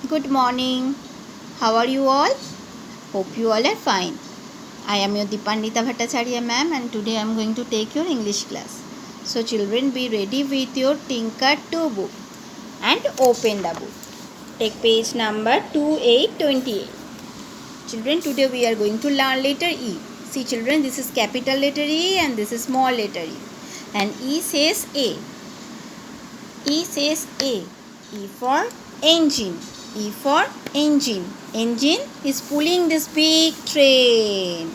Good morning. How are you all? Hope you all are fine. I am your Dipandita Bhattacharya ma'am and today I am going to take your English class. So children, be ready with your Tinker 2 book and open the book. Take page number 2828. Children, today we are going to learn letter E. See children, this is capital letter E and this is small letter E. And E says A. E says A. E for engine. E for engine. Engine is pulling this big train.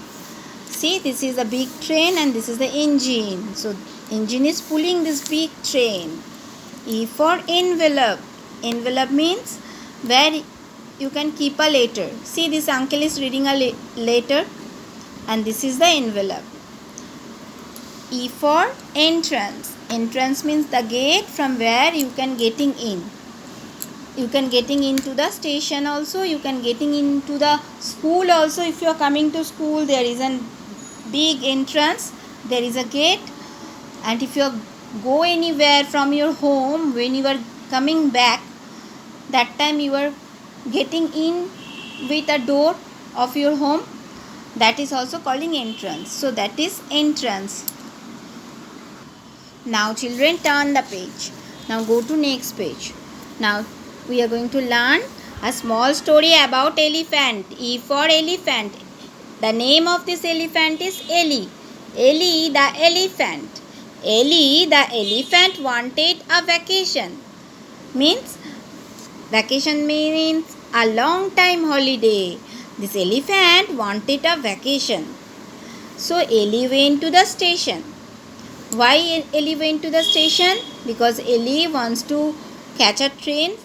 See, this is a big train and this is the engine. So, engine is pulling this big train. E for envelope. Envelope means where you can keep a letter. See, this uncle is reading a letter and this is the envelope. E for entrance. Entrance means the gate from where you can getting in. You can getting into the station also. You can getting into the school also. If you are coming to school, there is a big entrance. There is a gate. And if you go anywhere from your home, when you are coming back, that time you are getting in with a door of your home. That is also calling entrance. So that is entrance. Now children, turn the page. Now go to next page. Now we are going to learn a small story about elephant. E for elephant. The name of this elephant is Ellie. Ellie the elephant. Ellie the elephant wanted a vacation. Vacation means a long time holiday. This elephant wanted a vacation. So Ellie went to the station. Why Ellie went to the station? Because Ellie wants to catch a train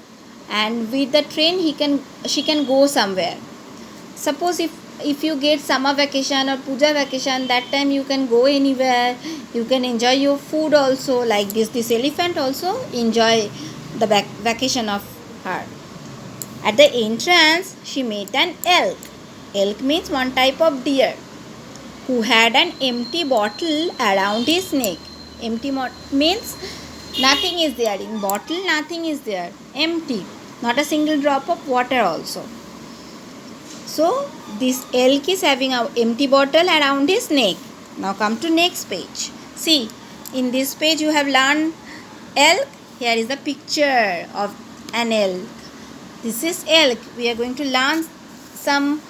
and with the train she can go somewhere. Suppose if you get summer vacation or puja vacation, that time you can go anywhere. You can enjoy your food also. Like this elephant also enjoy the vacation of her. At the entrance, she met an elk. Elk means one type of deer who had an empty bottle around his neck. Empty means nothing is there. In bottle, nothing is there. Empty. Not a single drop of water also. So, this elk is having an empty bottle around his neck. Now come to next page. See, in this page you have learned elk. Here is the picture of an elk. This is elk. We are going to learn some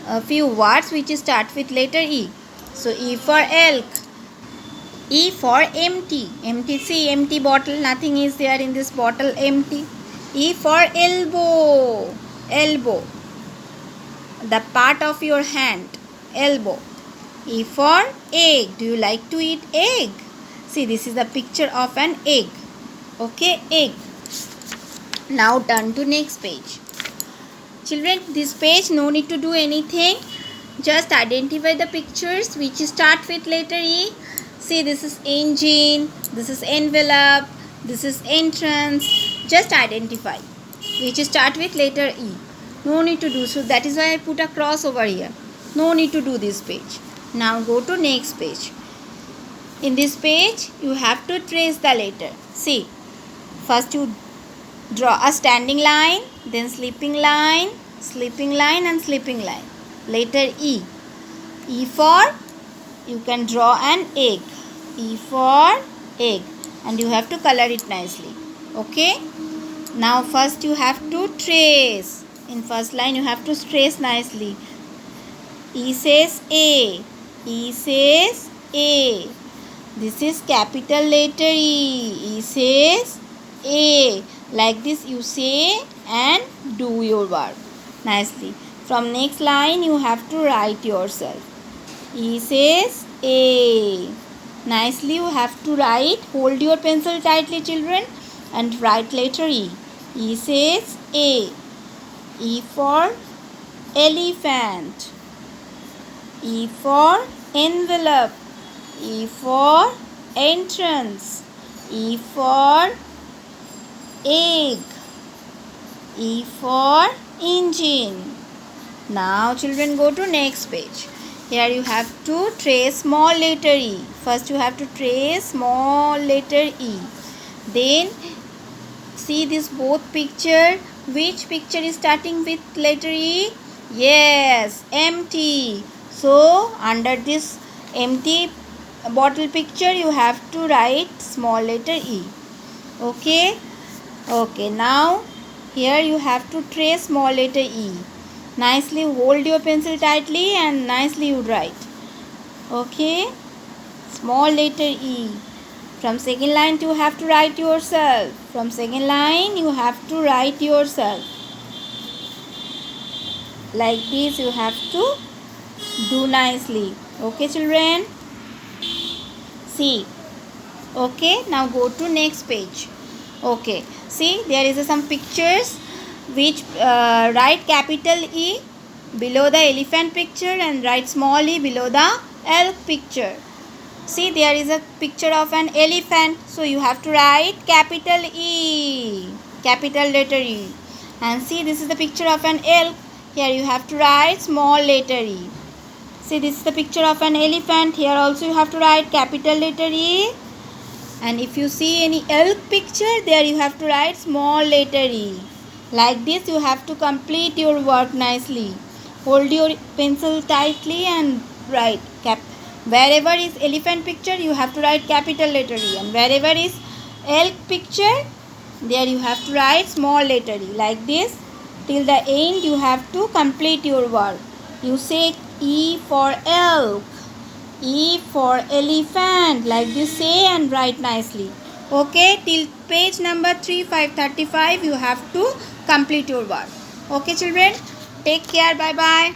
a few words which start with letter E. So E for elk. E for empty. Empty, see, empty bottle. Nothing is there in this bottle. Empty. E for elbow. Elbow. The part of your hand. Elbow. E for egg. Do you like to eat egg? See, this is the picture of an egg. Okay, egg. Now turn to next page. Children, this page no need to do anything. Just identify the pictures which start with letter E. See, this is engine, this is envelope, this is entrance. Just identify which start with letter E. No need to do so. That is why I put a cross over here. No need to do this page. Now go to next page. In this page, you have to trace the letter. See, first you draw a standing line, then sleeping line and sleeping line. Letter E. E for, you can draw an egg. E for egg. And you have to color it nicely. Okay. Now first you have to trace. In first line you have to trace nicely. E says A. E says A. This is capital letter E. E says A. Like this you say and do your work nicely. From next line you have to write yourself. E says A. Nicely you have to write. Hold your pencil tightly children and write letter E. E says A. E for elephant. E for envelope. E for entrance. E for egg. E for engine. Now children, go to next page. Here you have to trace small letter E. First you have to trace small letter E. Then see this both picture Which picture is starting with letter E? Yes, empty. So under this empty bottle picture you have to write small letter E. Okay. Okay, now here you have to trace small letter E. Nicely hold your pencil tightly and nicely you write. Okay, small letter E. From second line you have to write yourself. From second line you have to write yourself. Like this you have to do nicely. Okay children? See. Okay, now go to next page. Okay, see there is some pictures which write capital E below the elephant picture and write small e below the elk picture. See there is a picture of an elephant, so you have to write capital E, capital letter E. And see this is the picture of an elk. Here you have to write small letter E. See this is the picture of an elephant. Here also you have to write capital letter E. And if you see any elk picture, there you have to write small letter E. Like this you have to complete your work nicely. Hold your pencil tightly and write wherever is elephant picture you have to write capital letter E, and wherever is elk picture there you have to write small letter E. Like this till the end you have to complete your work. You say E for elk, E for elephant, like this say and write nicely. Okay, till page number 3535 you have to complete your work. Okay children, take care, bye bye.